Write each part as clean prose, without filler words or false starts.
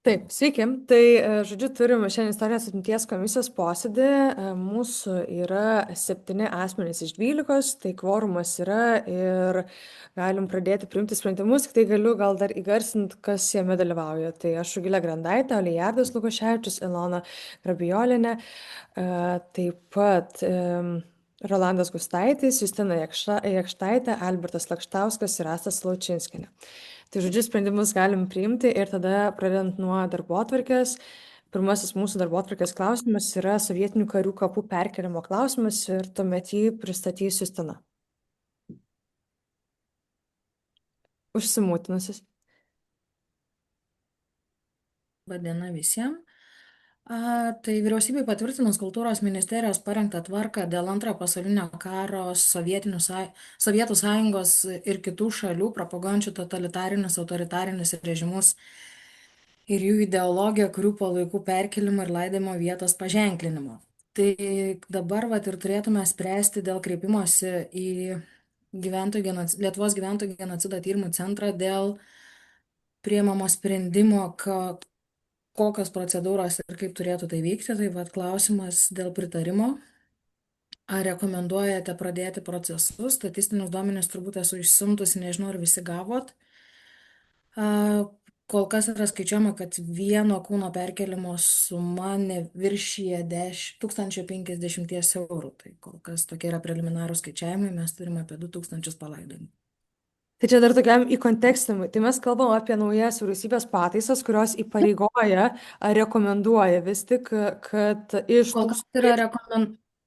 Taip, sveiki. Tai, žodžiu, turim šiandien istorijos atminties komisijos posėdį. Mūsų yra 7 asmenys iš 12, tai kvorumas yra ir galim pradėti priimti sprendimus. Tik tai galiu gal dar įgarsinti, kas jame dalyvauja. Tai aš Rugilė Grandaitė, Olijardas Lukoševičius, Ilona Grabiolinė, taip pat Rolandas Gustaitis, Justina Jakštaitė, Albertas Lakštauskas ir Astas Laučinskinė. Tai žodžiu, sprendimus galim priimti ir tada pradedant nuo darbotvarkės. Pirmasis mūsų darbotvarkės klausimas yra sovietinių karių kapų perkeliamo klausimas ir tuomet jį pristatys Justina. Užsimūtinusis. Labadiena visiems. Tai vyriausybei patvirtinus kultūros ministerijos parengtą tvarką dėl antrojo pasaulinio karo Sovietų sąjungos ir kitų šalių propaguojančių totalitarinius, autoritarinius režimus ir jų ideologiją, kurių palaikų perkelimo ir laidimo vietos paženklinimo. Tai dabar ir turėtume spręsti dėl kreipimosi į Lietuvos gyventojų genocido tyrimų centrą dėl priemamo sprendimo, kokios procedūros ir kaip turėtų tai vykti. Tai klausimas dėl pritarimo. Ar rekomenduojate pradėti procesus? Statistinius duomenis turbūt esu išsiuntusi, nežinau, ar visi gavot. Kol kas yra skaičiuojama, kad vieno kūno perkelimo suma neviršyje 1050 eurų. Tai kol kas tokie yra preliminarūs skaičiavimai, mes turime apie 2000 palaidojimų. Tai čia dar tokiam įkontekstinimui. Tai mes kalbam apie naujas vyriausybės pataisas, kurios įpareigoja ar rekomenduoja vis tik, kad iš Kol kas yra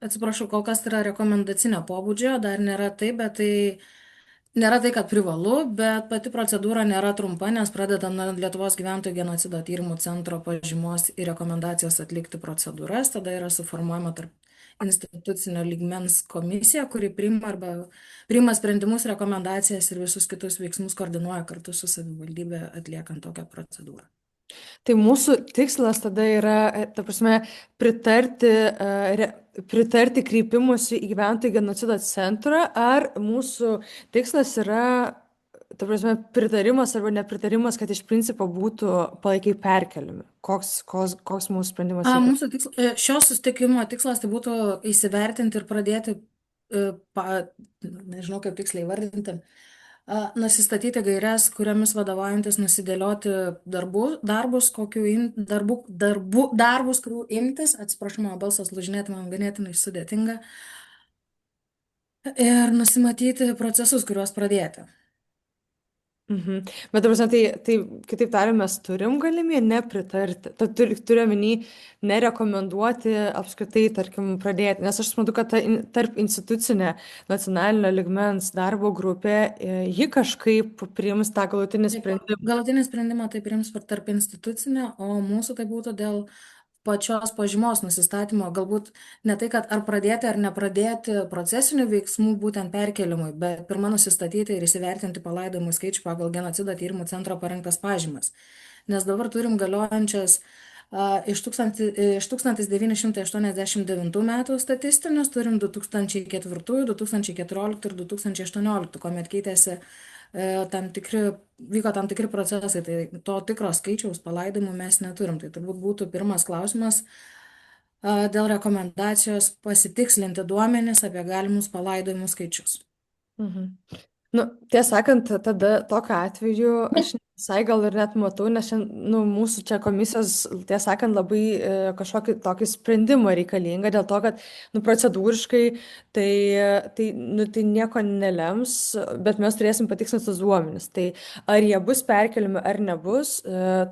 atsiprašau, kol kas yra rekomendacinio pobūdžio, dar nėra taip, bet tai nėra tai, kad privalu, bet pati procedūra nėra trumpa, nes pradeda nuo Lietuvos gyventojų genocido tyrimų centro pažymos ir rekomendacijos atlikti procedūras, tada yra suformuojama tarp institucinio lygmens komisija, kuri priima sprendimus, rekomendacijas ir visus kitus veiksmus koordinuoja kartu su savivaldybė atliekant tokią procedūrą. Tai mūsų tikslas tada yra, ta prasme, pritarti kreipimusi į gyventojų genocido centrą, ar mūsų tikslas yra, ta prasme, pritarimas arba nepritarimas, kad iš principo būtų palaikai perkeliami. Koks mūsų sprendimas yra? Mūsų šio susitikimo tikslas tai būtų įsivertinti ir pradėti, nežinau kaip tiksliai vardinti, nusistatyti gairias, kuriomis vadovaujantis nusidėlioti darbus, kurių imtis, atsiprašau, mano balsas lūžinėti man ganėtinai sudėtinga, ir nusimatyti procesus, kuriuos pradėti. Bet, ta prasme, tai kitaip tariant, mes turim galimybę nepritarti. Turiu omeny nerekomenduoti apskritai, tarkim, pradėti. Nes aš suprantu, kad ta tarp institucinė nacionalinio ligmens darbo grupė, ji kažkaip priims tą galutinį sprendimą. Galutinį sprendimą tai priims tarp institucinę, o mūsų tai būtų dėl pačios pažymos nusistatymo, galbūt ne tai, kad ar pradėti ar nepradėti procesinių veiksmų būtent perkelimui, bet pirmą nusistatyti ir įsivertinti palaidojimų skaičių pagal genocido tyrimų centro parengtas pažymas. Nes dabar turim galiojančias iš 1989 metų statistinius, turim 2004, 2014 ir 2018, kuomet keitėsi vyko tam tikri procesai, tai to tikro skaičiaus palaidojimų mes neturim. Tai turbūt būtų pirmas klausimas dėl rekomendacijos pasitikslinti duomenis apie galimus palaidojimų skaičius. Nu, tiesą sakant, tada tokiu atveju aš visai gal ir net matau, nes mūsų čia komisijos, tiesą sakant, labai kažkokį tokį sprendimą reikalingą dėl to, kad procedūriškai tai nieko nelems, bet mes turėsim patikslinti tuos duomenis. Tai ar jie bus perkeliami ar nebus,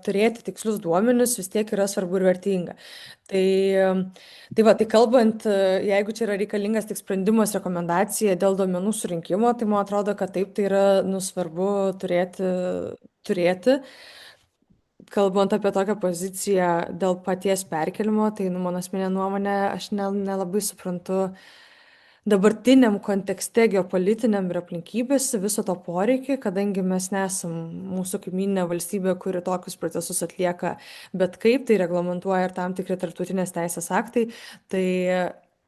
turėti tikslius duomenis vis tiek yra svarbu ir vertinga. Tai kalbant, jeigu čia yra reikalingas tik sprendimas, rekomendacija dėl duomenų surinkimo, tai man atrodo, kad taip, tai yra svarbu turėti. Kalbant apie tokią poziciją dėl paties perkelimo, tai mano asmeninė nuomonė, aš nelabai suprantu dabartiniam kontekste geopolitiniam ir aplinkybėse viso to poreikį, kadangi mes nesam mūsų kaimyninė valstybė, kuri tokius procesus atlieka, bet kaip tai reglamentuoja ir tam tikri tarptautinės teisės aktai, tai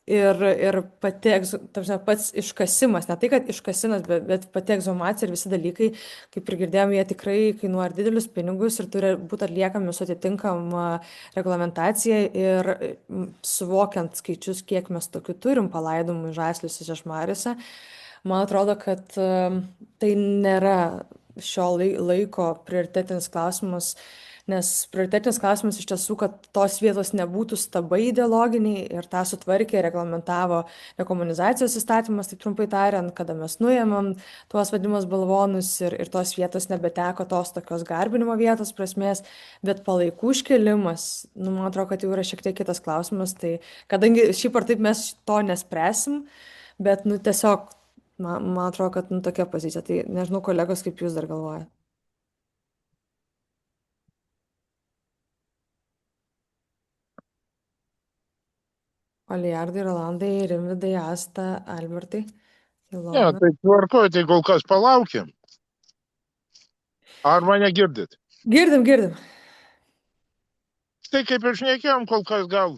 ir pati, ta prasme, pats iškasimas, ne tai, kad iškasimas, bet pati egzumacija ir visi dalykai, kaip ir girdėjom, jie tikrai kainuoja ir didelius pinigus ir turi būti atliekami su atitinkama reglamentacija ir suvokiant skaičius, kiek mes tokių turim palaidojimų žasliuose žiežmariuose, man atrodo, kad tai nėra šio laiko prioritetinis klausimas. Nes prioritetinis klausimas iš tiesų, kad tos vietos nebūtų stabai ideologiniai ir tą sutvarkė, reglamentavo dekomunizacijos įstatymas, taip trumpai tariant, kada mes nuėmėm tuos vadinamus balvonus ir tos vietos nebeteko tos tokios garbinimo vietos prasmės, bet palaikų iškelimas, nu, man atrodo, kad jau yra šiek tiek kitas klausimas, tai kadangi šiaip ar taip mes to nespręsim, bet, nu, tiesiog, man atrodo, kad, nu, tokia pozicija, tai nežinau, kolegos, kaip jūs dar galvojate. Olijardai, Rolandai, Rimvidai, Asta, Albertai, Ne, Ilona. tai tvarkoju, tai kol kas palaukim. Ar mane girdit? Girdim, girdim. Tai kaip ir šnekėjom, kol kas gal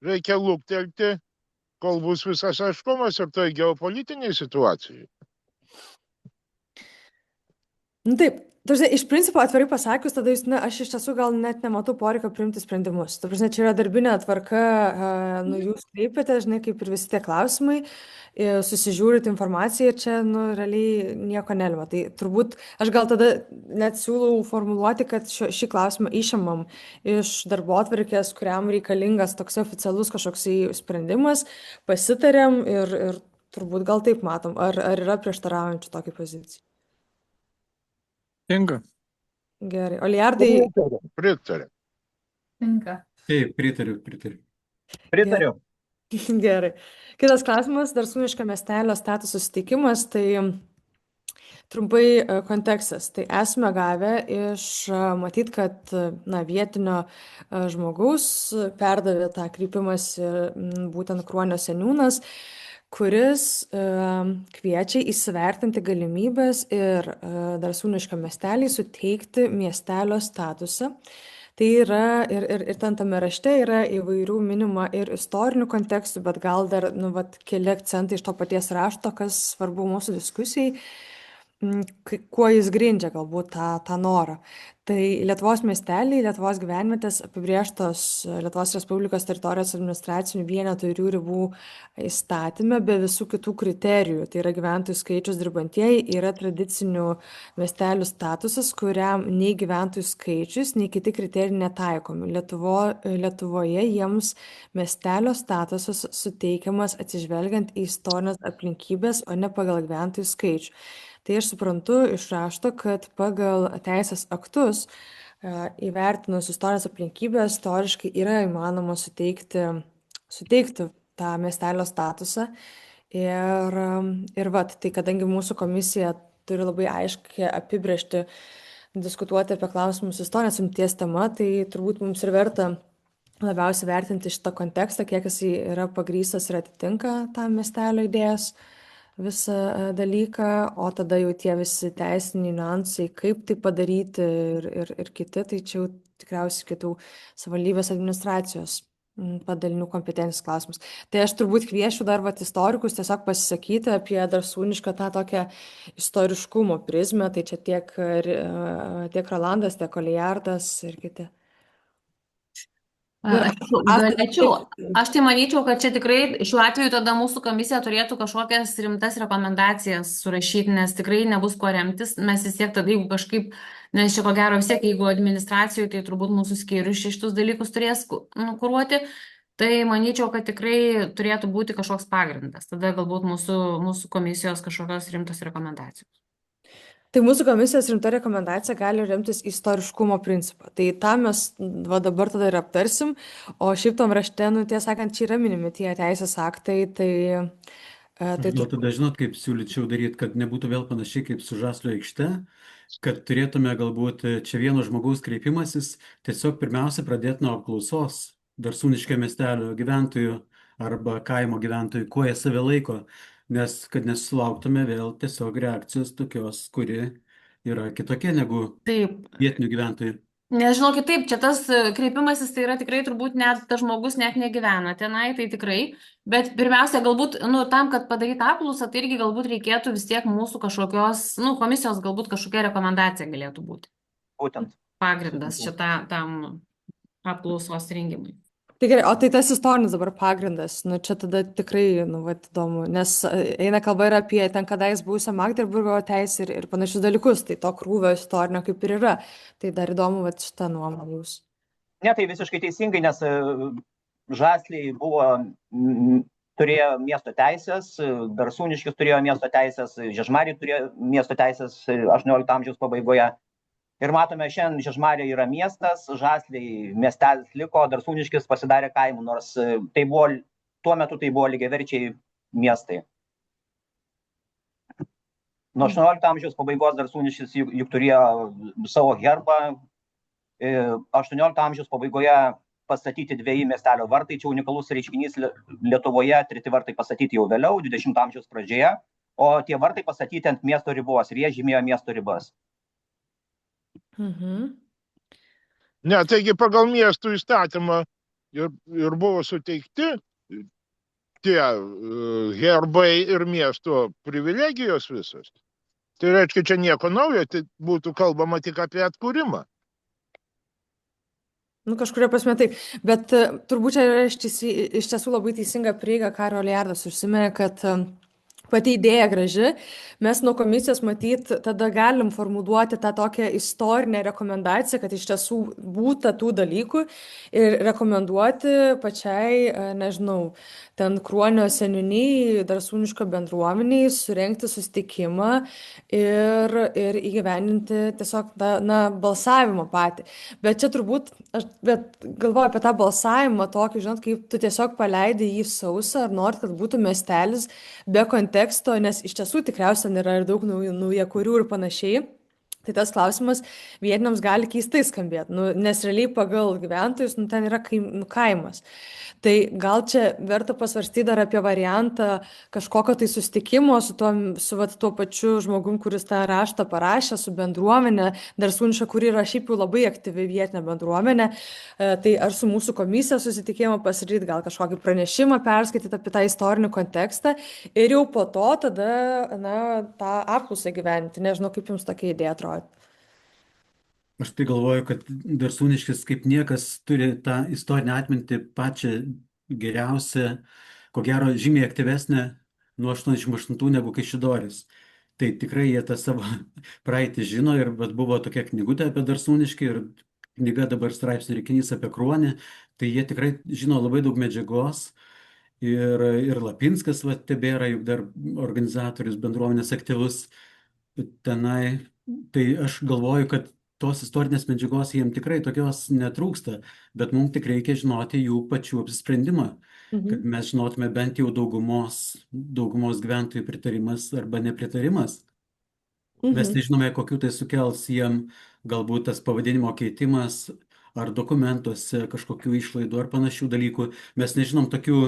reikia luktelti, kol bus visas aiškumas ir toj geopolitiniai situacijai. Nu taip, tarsi, iš principo, atvirai pasakius, tada jūs, na, aš iš tiesų gal net nematau poreikio priimti sprendimus. Ta prasme, čia yra darbinė tvarka, nu, jūs kreipiate, žinai, kaip ir visi tie klausimai, susižiūrit informaciją ir čia, nu, realiai nieko nelima. Tai turbūt aš gal tada net siūlau formuluoti, kad šį klausimą išimam iš darbotvarkės, kuriam reikalingas toks oficialus kažkoks sprendimas, pasitarėm ir turbūt gal taip matom. Ar yra prieštaraujančių tokiai pozicijai? Tinka. Gerai. Olijardai. Pritariu. Tinka. Taip, pritariu. Pritariu. Gerai. Kitas klausimas, Darsūniškio miestelio statuso suteikimas, tai trumpai kontekstas. Tai esame gavę matyt, kad na, vietinio žmogaus perdavė tą kreipimąsi būtent Kruonio seniūnas, kuris kviečia įsivertinti galimybės ir Darsūniškio miestelį suteikti miestelio statusą. Tai yra ir ten tame rašte yra įvairių minima ir istorinių kontekstų, bet gal dar, nu, vat, keli akcentai iš to paties rašto, kas svarbu mūsų diskusijai, kuo jis grindžia galbūt tą norą. Tai Lietuvos miesteliai, Lietuvos gyvenvietės apibrėžtos Lietuvos Respublikos teritorijos administracinių vienetų ir jų ribų įstatyme be visų kitų kriterijų. Tai yra gyventojų skaičius dirbantieji, yra tradicinių miestelių statusas, kuriam nei gyventojų skaičius, nei kiti kriterijai netaikomi. Lietuvoje jiems miestelio statusas suteikiamas atsižvelgiant į istorinės aplinkybės, o ne pagal gyventojų skaičių. Tai aš suprantu iš rašto, kad pagal teisės aktus įvertinus istorinės aplinkybės, teoriškai yra įmanoma suteikti tą miestelio statusą. Ir vat, tai kadangi mūsų komisija turi labai aiškiai apibrėžti, diskutuoti apie klausimus istorinės imties tema, tai turbūt mums ir verta labiausiai vertinti šitą kontekstą, kiek jis yra pagrystas ir atitinka tą miestelio idėjas visą dalyką, o tada jau tie visi teisiniai niuansai, kaip tai padaryti ir kiti, tai čia jau tikriausiai kitų savivaldybės administracijos padalinių kompetencijos klausimus. Tai aš turbūt kviečiu dar vat istorikus tiesiog pasisakyti apie Darsūnišką tą tokią istoriškumo prizmę, tai čia tiek Rolandas, tiek Olijardas ir kiti. Galėčiau, aš tai manyčiau, kad čia tikrai šiuo atveju tada mūsų komisija turėtų kažkokias rimtas rekomendacijas surašyti, nes tikrai nebus kuo remtis. Mes vis tiek tada, jeigu kažkaip, nes čia ko gero vis tiek, jeigu administracijų, tai turbūt mūsų skyrius šitus dalykus turės kuruoti, tai manyčiau, kad tikrai turėtų būti kažkoks pagrindas. Tada galbūt mūsų komisijos kažkokios rimtos rekomendacijos. Tai mūsų komisijos rimta rekomendacija gali remtis istoriškumo principą. Tai tą mes dabar tada ir aptarsim, o šiaip tam rašte, nu, tiesą sakant, čia yra minimi tie teisės aktai, tai... Gal tada žinot, kaip siūlyčiau daryti, kad nebūtų vėl panašiai kaip su Žaslio aikšte, kad turėtume galbūt čia vieno žmogaus kreipimasis, tiesiog pirmiausia pradėti nuo apklausos Darsūniškio miestelio gyventojų arba kaimo gyventojų, kuo jie save laiko. Nes kad nesulauktume vėl tiesiog reakcijos tokios, kuri yra kitokia negu vietinių gyventojų. Nežinau, kitaip, čia tas kreipimasis tai yra tikrai turbūt net tas žmogus net negyvena tenai, tai tikrai. Bet pirmiausia, galbūt, nu, tam, kad padarytų apklausą, tai irgi galbūt reikėtų vis tiek mūsų kažkokios, nu, komisijos galbūt kažkokia rekomendacija galėtų būti. Būtent. Pagrindas Sutinku. tam apklausos rengimui. Tai gerai, o tai tas istorinis dabar pagrindas, nu čia tada tikrai, nu, vat, įdomu, nes eina kalba ir apie ten kadais buvusią Magdeburgo teisę ir panašius dalykus, tai to krūvio istorinio kaip ir yra. Tai dar įdomu, vat, šitą nuomonę jūs. Ne, tai visiškai teisingai, nes Žasliai turėjo miesto teisės, Darsūniškis turėjo miesto teisės, Žiežmariai turėjo miesto teisės 18 amžiaus pabaigoje. Ir matome, šiandien Žiežmariai yra miestas, Žasliai miestelis liko, Darsūniškis pasidarė kaimų, nors tuo metu tai buvo lygiaverčiai miestai. Nuo 18 amžiaus pabaigos Darsūniškis juk turėjo savo herbą, 18 amžiaus pabaigoje pastatyti 2 miestelio vartai, čia unikalus reiškinys Lietuvoje, 3 vartai pastatyti jau vėliau, 20 amžiaus pradžioje, o tie vartai pastatyti ant miesto ribos ir jie žymėjo miesto ribas. Ne, taigi pagal miestų įstatymą ir buvo suteikti tie herbai ir miesto privilegijos visos. Tai reiškia, čia nieko naujo, tai būtų kalbama tik apie atkūrimą. Nu, kažkuria prasme taip, bet turbūt čia yra iš tiesų labai teisinga prieiga, ką Olijardas užsiminė, kad pati idėja graži, mes nuo komisijos matyt tada galim formuluoti tą tokią istorinę rekomendaciją, kad iš tiesų būta tų dalykų ir rekomenduoti pačiai, nežinau, ten Kruonio seniūnijai, Darsūniško bendruomeniai surengti susitikimą ir įgyvendinti tiesiog balsavimą patį. Bet čia turbūt, aš galvoju apie tą balsavimą tokį, žinot, kaip tu tiesiog paleidai jį sausą, ar norit, kad būtų miestelis be konteksto, nes iš tiesų tikriausiai yra ir daug naujakurių ir panašiai. Tai tas klausimas vietiniams gali keistai skambėti, nes realiai pagal gyventojus ten yra kaimas. Tai gal čia verta pasvarstyti dar apie variantą kažkokio tai susitikimo su tuo pačiu žmogum, kuris tą raštą parašė, su bendruomenė, Darsūniška, kuri yra šiaip jau labai aktyvi vietinė bendruomenė. Tai ar su mūsų komisija susitikimo pasidaryti, gal kažkokį pranešimą perskaityti apie tą istorinį kontekstą ir jau po to tada, tą apklausą gyventi. Nežinau, kaip jums tokia idėja atrodo. Aš tai galvoju, kad Darsūniškis kaip niekas turi tą istorinę atmintį pačią geriausią, ko gero žymiai aktyvesnę nuo 88 negu Kaišiadorys. Tai tikrai jie tą savo praeitį žino ir buvo tokia knygutė apie Darsūniškį ir knyga dabar straipsnių rinkinys apie Kruonį. Tai jie tikrai žino labai daug medžiagos ir Lapinskas tebėra juk dar organizatorius, bendruomenės aktyvus tenai. Tai aš galvoju, kad tos istorinės medžiagos jiem tikrai tokios netrūksta, bet mums tik reikia žinoti jų pačių apsisprendimą, kad mes žinotume bent jau daugumos gyventojų pritarimas arba nepritarimas. Mes nežinome, kokiu tai sukels jiem galbūt tas pavadinimo keitimas ar dokumentuose kažkokių išlaidų ar panašių dalykų. Mes nežinom tokių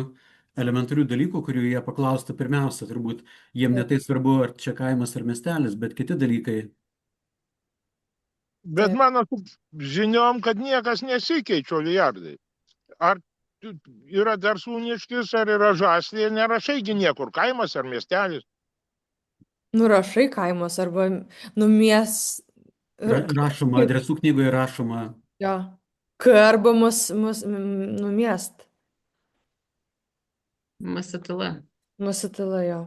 elementarių dalykų, kurių jie paklaustų pirmiausia, turbūt jiem netai svarbu, ar čia kaimas ar miestelis, bet kiti dalykai. Bet mano žiniom, kad niekas nesikeičia, Olijardai. Ar yra Darsūniškis, ar yra Žasliai, nerašaigi niekur kaimas ar miestelis? Rašai kaimas arba Rašoma, adresų knygoje rašoma. Jo. Arba miest. Masatila, jo.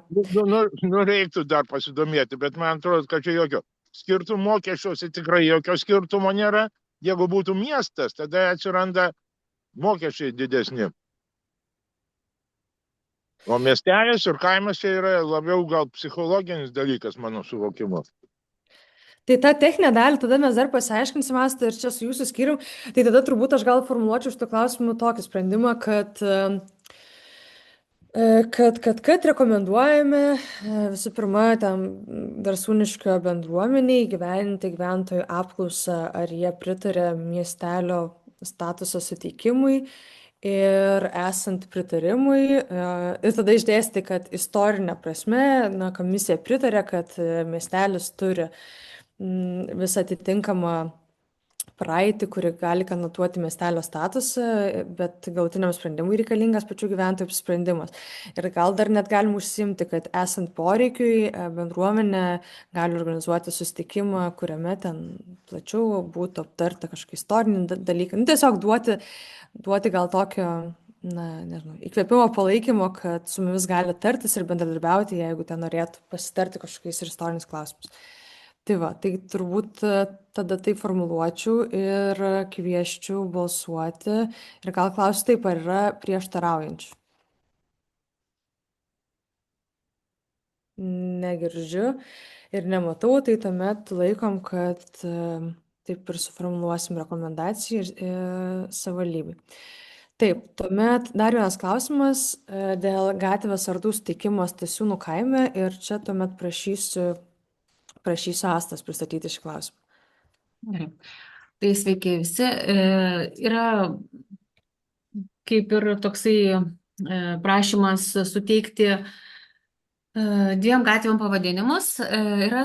Reiktų dar pasidomėti, bet man atrodo, kad čia jokio skirtumų mokesčiuose tikrai jokio skirtumo nėra. Jeigu būtų miestas, tada atsiranda mokesčiai didesni. O miestelis ir kaimas čia yra labiau gal psichologinis dalykas, mano suvokimu. Tai tą techninę dalį tada mes dar pasiaiškinsim, Asta, ir čia su jūsų skyrium. Tai tada turbūt aš gal formuluočiau šito klausimu tokį sprendimą, kad rekomenduojame visų pirma tam Darsūniškio bendruomeniai gyventi gyventojų apklausą, ar jie pritarė miestelio statuso suteikimui ir esant pritarimui. Ir tada išdėstyti, kad istorinė prasme komisija pritarė, kad miestelis turi visą atitinkamą praeitį, kuri gali kanotuoti miestelio statusą, bet galutiniam sprendimui reikalingas pačių gyventojų apsisprendimas. Ir gal dar net galim užsimti, kad esant poreikiui bendruomenė gali organizuoti susitikimą, kuriame ten plačiau būtų aptarta kažkokie istoriniai dalykai. Nu, tiesiog duoti gal tokio, na, nežinau, įkvėpimo palaikymo, kad su mumis gali tartis ir bendradarbiauti, jeigu ten norėtų pasitarti kažkokiais ir istoriniais klausimais. Tai va, tai turbūt tada tai formuluočiau ir kvieščiau balsuoti. Ir gal klausiu taip, ar yra prieštaraujančių? Negirdžiu ir nematau, tai tuomet laikom, kad taip ir suformuluosim rekomendaciją savivaldybei. Taip, tuomet dar vienas klausimas dėl gatvės ardų steigimo Stasiūnų kaime ir čia tuomet prašysiu Astos pristatyti šį klausimą. Gerai. Tai sveiki visi. Yra kaip ir toksai prašymas suteikti dviem gatvėm pavadinimus. Yra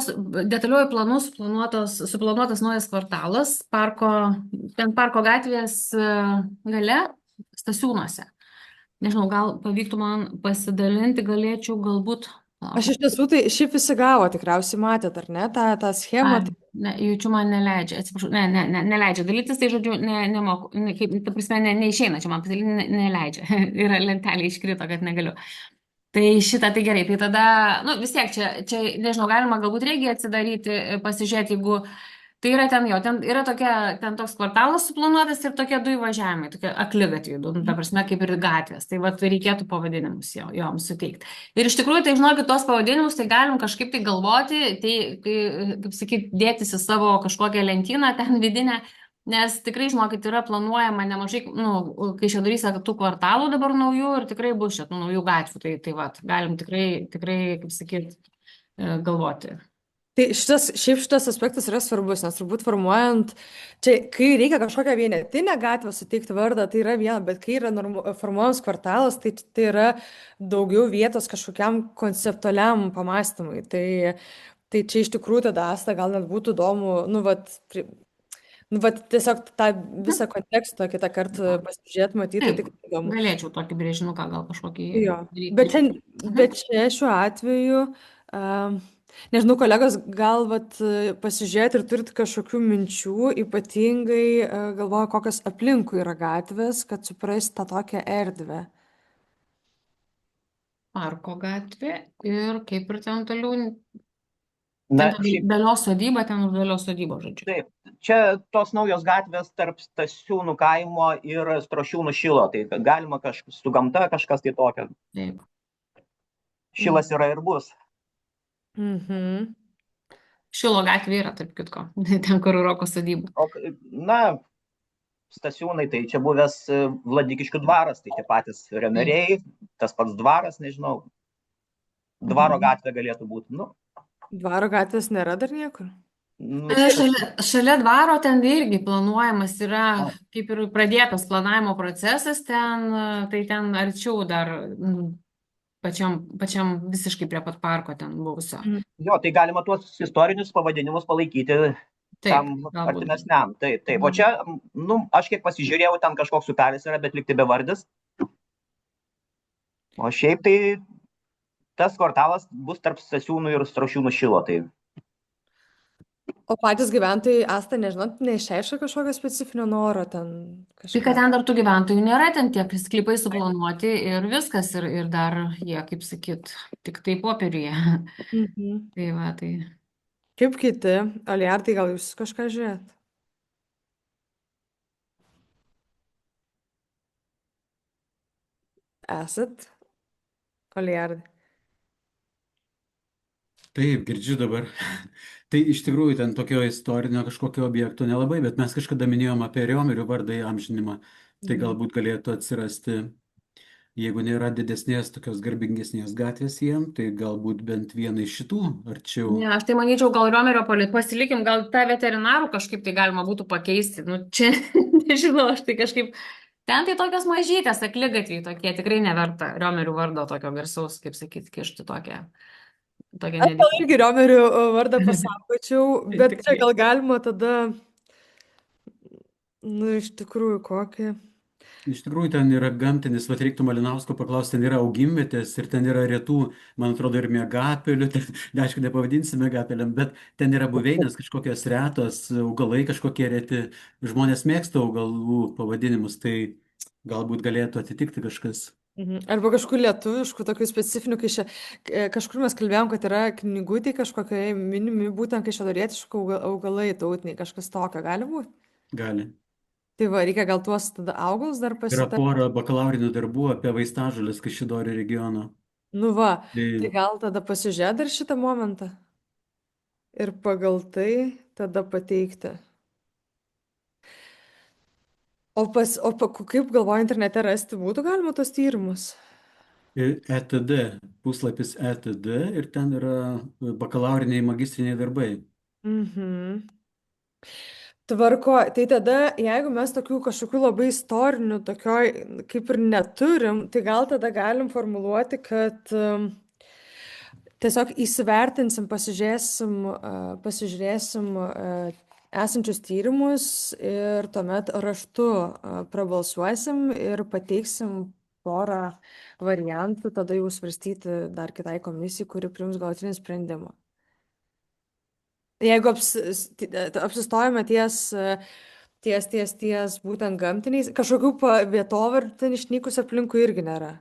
detaliuoju planu suplanuotas naujas kvartalas parko gatvės gale Stasiūnuose. Nežinau, gal pavyktų man pasidalinti, galėčiau galbūt. Aš iš tiesų tai šiaip visi gavo, tikriausiai matėt, ar ne, tą schemą. Ne, jaučiu, man neleidžia, atsiprašau, neleidžia dalytis, tai žodžiu, nemoku, ta prasme, neišeina, čia man pasidalinti neleidžia, yra lentelė iškrito, kad negaliu. Tai šitą, tai gerai, tai tada, nu vis tiek čia, nežinau, galima galbūt regiją atsidaryti, pasižiūrėti, jeigu tai yra ten yra ten toks kvartalas suplanuotas ir tokie du įvažiavimai, tokie akligatviai, ta prasme, kaip ir gatvės. Tai vat reikėtų pavadinimus joms suteikti. Ir iš tikrųjų, tai žinokit, tos pavadinimus, tai galim kažkaip tai galvoti, tai, kaip sakyt, dėtis į savo kažkokią lentyną ten vidinę, nes tikrai, žinokit, yra planuojama nemažai, kai čia darys tų kvartalų dabar naujų ir tikrai bus čia tų naujų gatvių, tai vat, galim tikrai, kaip sakyt, galvoti. Tai šitas aspektas yra svarbus, nes turbūt formuojant, čia, kai reikia kažkokią vienetinę gatvę suteikti vardą, tai yra viena, bet kai yra formuojamas kvartalas, tai yra daugiau vietos kažkokiam konceptualiam pamastymui. Tai čia iš tikrųjų tada, Asta, gal net būtų įdomu, tiesiog tą visą kontekstą kitą kartą pasižiūrėti, matyti, tai įdomu. Galėčiau tokį brėžinuką gal kažkokį. Jo, bet čia šiuo atveju... Nežinau, kolegos, gal pasižiūrėti ir turit kažkokių minčių, ypatingai galvoju, kokios aplinkui yra gatvės, kad suprasti tą tokią erdvę. Parko gatvė ir kaip ir ten toliau. Dalios sodyba, ten už Dalios sodybos, žodžiu. Taip, čia tos naujos gatvės tarp Stasiūnų kaimo ir Strošiūnų šilo, tai galima su gamta kažkas tai tokio. Taip. Šilas yra ir bus. Šilo gatvė yra, tarp kitko, ten, kur Roko sodyba. Na, Stasiūnai, tai čia buvęs Vladikiškių dvaras, tai tie patys Remeriai, tas pats dvaras, nežinau, dvaro gatvė galėtų būti, Dvaro gatvės nėra dar niekur? Šalia dvaro ten irgi planuojamas yra, kaip ir pradėtas planavimo procesas ten, tai ten arčiau dar... Pačiam visiškai prie pat parko ten buvusio. Jo, tai galima tuos istorinius pavadinimus palaikyti tam artimesniam. Taip. O čia, aš kiek pasižiūrėjau, ten kažkoks upelis yra, bet likti bevardis. O šiaip tai tas kvartalas bus tarp Stasiūnų ir Strošiūnų šilo. Tai... O patys gyventojai, Asta, nežinot, neišreiškia kažkokio specifinio noro ten kažką? Tai, kad ten dar tų gyventojų nėra, ten tie sklypai suplanuoti ir viskas, ir dar jie, kaip sakyt, tik tai popieriuje. Tai va, tai. Kaip kiti, Aliardai, gal jūs kažką žiūrėt? Esat? Aliardai. Taip, girdžiu dabar. Tai iš tikrųjų ten tokio istorinio kažkokio objekto nelabai, bet mes kažkada minėjom apie Riomerių vardą įamžinimą. Tai galbūt galėtų atsirasti, jeigu nėra didesnės, tokios garbingesnės gatvės jiem, tai galbūt bent vieną iš šitų arčiau. Ne, aš tai manyčiau, gal Riomerio pasilikim, gal tą veterinarų kažkaip tai galima būtų pakeisti. Čia, nežinau, aš tai kažkaip... Ten tai tokios mažytės, akligatviai tokie, tikrai neverta Riomerių vardo tokio garsaus, kaip sakyt, kišti tokią. Aš gal irgi Riomerių vardą pasakočiau, bet čia gal galima tada, Nu, iš tikrųjų, kokį. Iš tikrųjų, ten yra gamtinis, vat reiktų Malinausko paklausti, ten yra augimvietės ir ten yra retų, man atrodo, ir miegapelių, ten, aišku, nepavadinsi miegapeliam, bet ten yra buveinės kažkokios retos, augalai kažkokie reti, žmonės mėgsta augalų pavadinimus, tai galbūt galėtų atitikti kažkas. Arba kažkur lietuviškų, tokių specifinių, kai kažkur mes kalbėjom, kad yra knygutė kažkokia minimi, būtent kai šiaurietiškų augalai tautiniai, kažkas tokio gali būti. Gali. Tai va, reikia gal tuos tada augalus dar Yra pasitarti. pora bakalaurinių darbų apie vaistažolės Kaišiadorių regiono. Nu va, tai Tai gal tada pasižiūrėti dar šitą momentą ir pagal tai tada pateikti. Kaip galvoju, internete rasti būtų galima tos tyrimus? ETD, puslapis ETD ir ten yra bakalauriniai magistriniai darbai. Mhm. Tvarko, tai tada, jeigu mes tokių kažkokių labai istorinių, tokioj kaip ir neturim, tai gal tada galim formuluoti, kad tiesiog įsivertinsim, pasižiūrėsim esančius tyrimus ir tuomet raštu prabalsuosim ir pateiksim porą variantų, tada jau svarstyti dar kitai komisijai, kuri priims galutinį sprendimą. Jeigu apsistojame ties būtent gamtiniais, kažkokių vietovardžių ten išnykus aplinkui irgi nėra.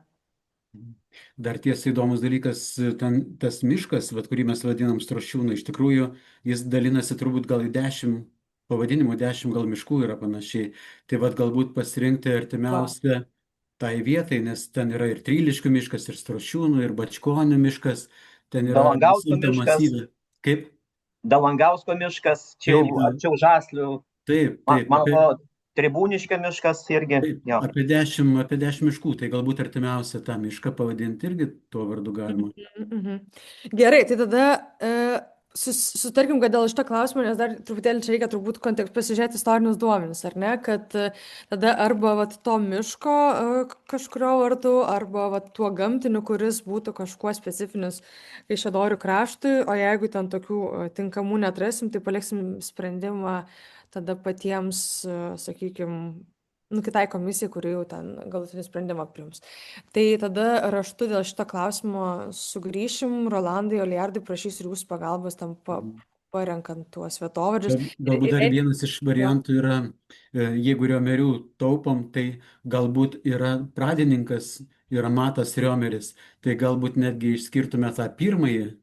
Dar tiesa įdomus dalykas, ten tas miškas, vat, kurį mes vadinam Strošiūnai, iš tikrųjų jis dalinasi turbūt gal į 10 pavadinimų, 10 gal miškų yra panašiai. Tai vat galbūt pasirinkti artimiausią tai vietai, nes ten yra ir Tryliškių miškas, ir Strošiūnų, ir Bačkonių miškas, ten yra Dalangausko visam tam miškas, masyve. Kaip? Dalangausko miškas, čia jau Taip, arčiau Žaslių, taip, man taip. atrodo, Tribūniškio miškas irgi. Taip, Jo. apie 10 miškų, tai galbūt artimiausią tą mišką pavadinti irgi tuo vardu galima. Mhm. Gerai, tai tada sutarkim, kad dėl šito klausimo, nes dar truputėlį čia reikia turbūt pasižiūrėti istorinius duomenis, ar ne, kad tada arba vat, to miško kažkurio vardu, arba vat, tuo gamtiniu, kuris būtų kažkuo specifinis Kaišiadorių kraštui, o jeigu ten tokių tinkamų netrasim, tai paliksim sprendimą tada patiems, sakykime, nu, kitai komisijai, kuri jau ten galutinį sprendimą priims. Tai tada raštu dėl šito klausimo sugrįšim, Rolandai, Oliardai, prašysiu ir jūsų pagalbos tam parenkant tuos vietovardžius. Galbūt dar vienas iš variantų yra, jeigu Riomerių taupom, tai galbūt yra pradininkas, yra Matas Riomeris, tai galbūt netgi išskirtume tą pirmąjį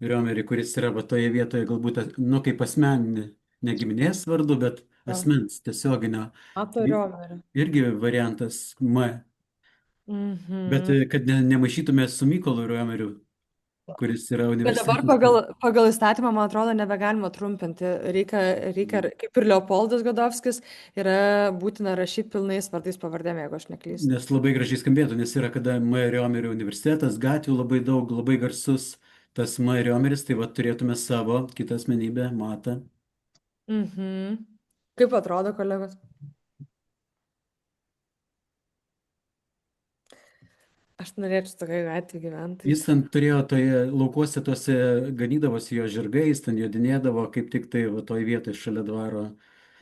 Riomerį, kuris yra va toje vietoje, galbūt, nu, kaip asmeninį, ne giminės vardu, bet asmens tiesioginio. Mato Riomerio. Irgi variantas M. Bet kad nemaišytume su Mykolu Riomeriu, kuris yra Bet dabar universitetas. pagal įstatymą, man atrodo, nebegalima trumpinti. Reikia, kaip ir Leopoldas Godovskis, yra būtina rašyti pilnais vardais pavardėm, jeigu aš neklystu. Nes labai gražiai skambėtų, nes yra kada M. Riomerio universitetas, gatvių labai daug, labai garsus tas M. Riomeris, tai va turėtume savo kitą asmenybę, Matą. Kaip atrodo, kolegos? Aš norėčiau tokia gatvė gyventi. Jis ten turėjo toje laukuose tuose ganydavosi jo žirgais, ten jodinėdavo kaip tik tai va toj vietoj šalia dvaro.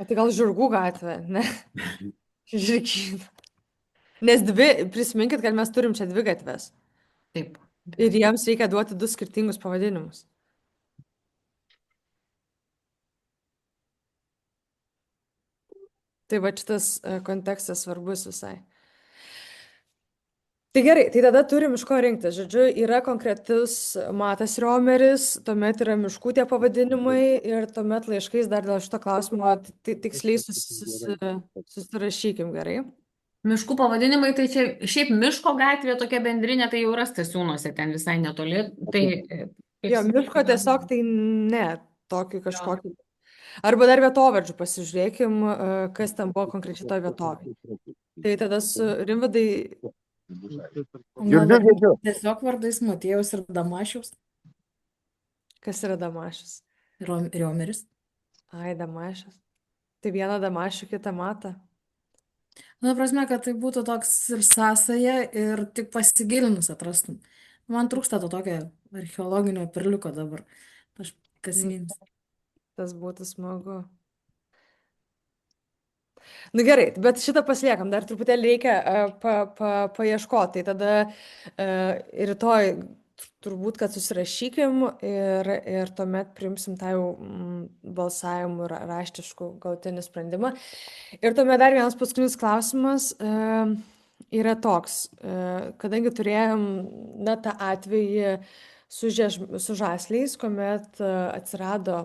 O tai gal žirgų gatvė, ne? Žirgynų. Nes prisiminkit, kad mes turim čia 2 gatves. Taip. Ir jiems reikia duoti 2 skirtingus pavadinimus. Tai va šitas kontekstas svarbus visai. Tai gerai, tai tada turim iš ko rinktis. Žodžiu, yra konkretus Matas Riomeris, tuomet yra miškų tie pavadinimai ir tuomet laiškais dar dėl šito klausimo tiksliai susirašykim gerai. Miškų pavadinimai, tai čia šiaip miško gatvė tokia bendrinė, tai jau rastas Sūnuose ten visai netoli. Tai, Jo, miško tiesiog tai ne, tokį kažkokį. Arba dar vietovardžių pasižiūrėkim, kas ten buvo konkrečiai to vietovė. Tai tada su Rimvydai. Girdžiu. Tiesiog vardais Matėjaus ir Damašiaus. Kas yra Damašis? Riomeris. Ai, Damašis. Tai vieną Damašių, kitą Matą. Na, prasme, kad tai būtų toks ir sąsaja ir tik pasigilinus atrastum. Man trūksta to tokio archeologinio perliuko dabar. Aš kasinėjus. Tas būtų smagu. Nu gerai, bet šitą pasliekam, dar truputėlį reikia paieškoti. Tai tada rytoj turbūt, kad susirašykim ir tuomet priimsim tą jau balsavimų ir raštiškų galutinį sprendimą. Ir tuomet dar vienas paskutinis klausimas yra toks, kadangi turėjom tą atvejį su žasliais, kuomet atsirado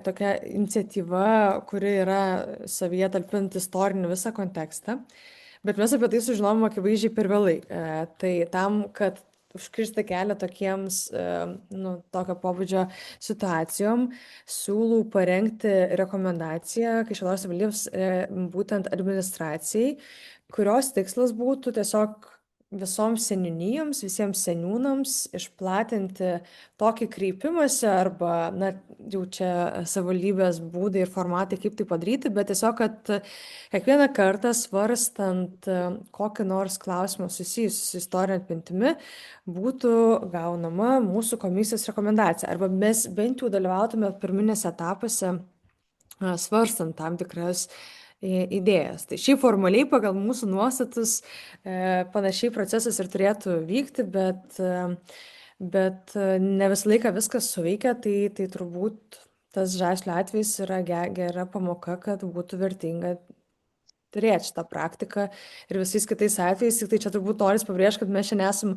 tokia iniciatyva, kuri yra savyje talpinti istorinį visą kontekstą, bet mes apie tai sužinom akivaizdžiai per vėlai. Tai tam, kad užkirsti kelią tokiems, tokio pobūdžio situacijom, siūlau parengti rekomendaciją Kaišiadorių savivaldybės būtent administracijai, kurios tikslas būtų tiesiog visoms seniūnijoms, visiems seniūnams išplatinti tokį kreipimąsi arba, jau čia savivaldybės būdai ir formatai, kaip tai padaryti, bet tiesiog, kad kiekvieną kartą svarstant kokį nors klausimą susijusiu su istorinė atmintimi, būtų gaunama mūsų komisijos rekomendacija. Arba mes bent jau dalyvautume pirminėse etapuose svarstant tam tikras idėjas. Tai šiaip formaliai pagal mūsų nuostatus panašiai procesas ir turėtų vykti, bet ne visą laiką viskas suveikia, tai turbūt tas žaislio atvejs yra gera pamoka, kad būtų vertinga turėti šitą praktiką ir visais kitais atvejais. Tai čia turbūt noris pabrėžti, kad mes šiandien esam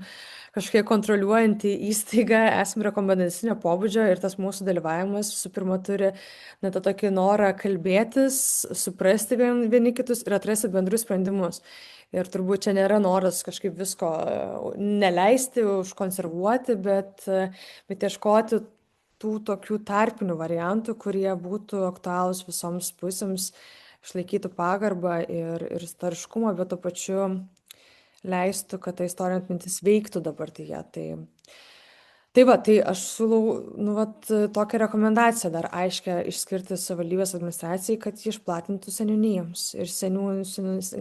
kažkokia kontroliuojanti įstaiga, esam rekomendacinio pobūdžio ir tas mūsų dalyvavimas visų pirma turi tą tokį norą kalbėtis, suprasti vieni kitus ir atrasti bendrus sprendimus. Ir turbūt čia nėra noras kažkaip visko neleisti, užkonservuoti, bet ieškoti tų tokių tarpinių variantų, kurie būtų aktualūs visoms pusėms, išlaikytų pagarbą ir istoriškumą, bet tuo pačiu leistų, kad ta istorinė atmintis veiktų dabartyje. Tai aš siūlau tokią rekomendaciją dar aiškiai išskirti savivaldybės administracijai, kad jį išplatintų seniūnijoms ir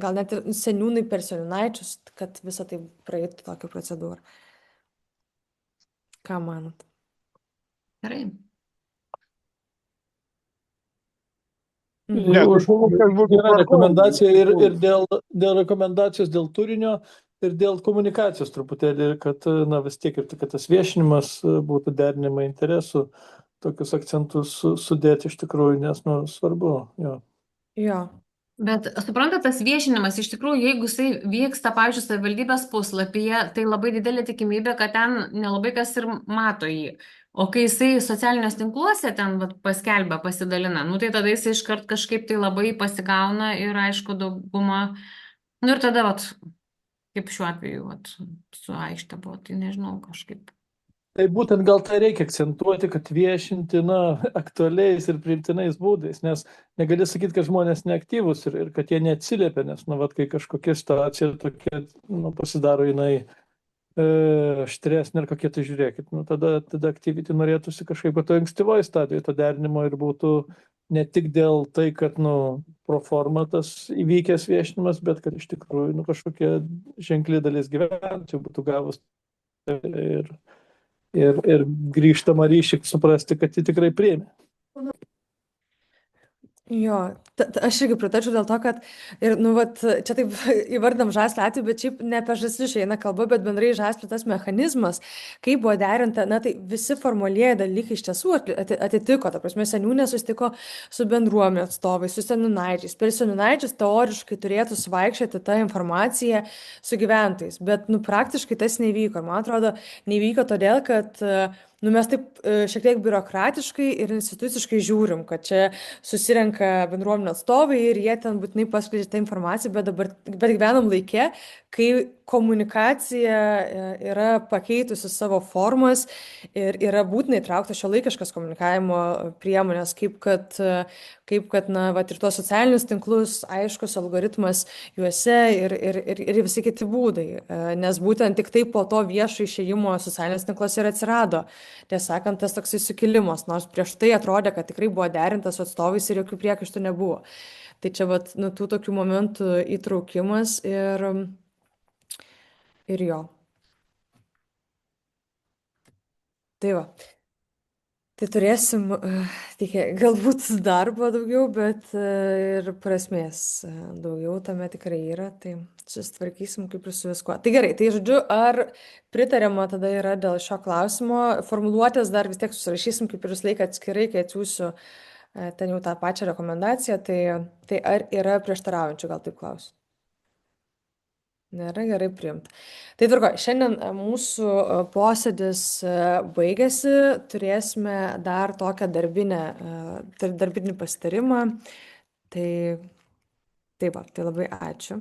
gal net ir seniūnai per seniūnaičius, kad visą tai praeitų tokią procedūrą. Ką manot? Gerai. Aš manau, kad gera rekomendacija ir dėl rekomendacijos, dėl turinio ir dėl komunikacijos truputėlį, kad vis tiek ir kad tas viešinimas būtų derinimai interesų, tokius akcentus sudėti iš tikrųjų, nes svarbu. Jo. Bet suprantate, tas viešinimas iš tikrųjų, jeigu jisai vyksta, pavyzdžiui, savivaldybės puslapyje, tai labai didelė tikimybė, kad ten nelabai kas ir mato jį. O kai jisai socialiniuose tinkluose ten paskelbia, pasidalina, tai tada jisai iškart kažkaip tai labai pasigauna ir aišku dauguma, ir tada kaip šiuo atveju su aikšte buvo, tai nežinau kažkaip. Tai būtent gal tai reikia akcentuoti, kad viešinti aktualiais ir priimtinais būdais, nes negali sakyti, kad žmonės neaktyvus ir kad jie neatsiliepia, nes kai kažkokia situacija tokia pasidaro jinai aštresnė ir kokie tai žiūrėkit, tada aktyviai norėtųsi kažkaip to ankstyvoje stadijoje to derinimo ir būtų ne tik dėl tai, kad pro formą tas įvykęs viešinimas, bet kad iš tikrųjų kažkokia ženkli dalis gyventojų būtų gavus ir grįžtamą ryšį suprasti, kad jį tikrai priėmė. Jo, aš irgi pritarčiau dėl to, kad čia taip įvardam žaslį atveju, bet šiaip ne apie žaslius eina kalba, bet bendrai žaslio tas mechanizmas, kaip buvo derinta, tai visi formalieji dalykai iš tiesų atitiko, ta prasme, seniūnė susitiko su bendruomenės atstovais, su seniūnaičiais. Per seniūnaičius teoriškai turėtų suvaikščioti tą informaciją su gyventojais, bet praktiškai tas nevyko. Man atrodo, nevyko todėl, kad mes taip šiek tiek biurokratiškai ir instituciškai žiūrim, kad čia susirenka bendruomenės atstovai ir jie ten būtinai paskleidžia tą informaciją, bet gyvenam laike, kai komunikacija yra pakeitusi savo formas ir yra būtinai traukta šiuolaikiškas komunikavimo priemonės, kaip kad ir tuos socialinius tinklus, aiškus algoritmas juose ir visi kiti būdai, nes būtent tik taip po to viešo išėjimo socialinius tinkluose ir atsirado. Tiesą sakant, tas toksai sukilimas, nors prieš tai atrodė, kad tikrai buvo derintas su atstovais ir jokių priekaištų nebuvo. Tai čia tų tokių momentų įtraukimas ir jo. Tai va. Tai turėsim galbūt darbo daugiau, bet ir prasmės daugiau tame tikrai yra, tai susitvarkysim kaip ir su viskuo. Tai gerai, tai žodžiu, ar pritariama tada yra dėl šio klausimo, formuluotės dar vis tiek susirašysim kaip ir visą laiką atskirai, kai atsiųsiu ten jau tą pačią rekomendaciją, tai ar yra prieštaraujančių, gal taip klausiu. Nėra, gerai priimta. Tai tvarko, šiandien mūsų posėdis baigėsi, turėsime dar tokią darbinį pasitarimą. Tai va, tai labai ačiū.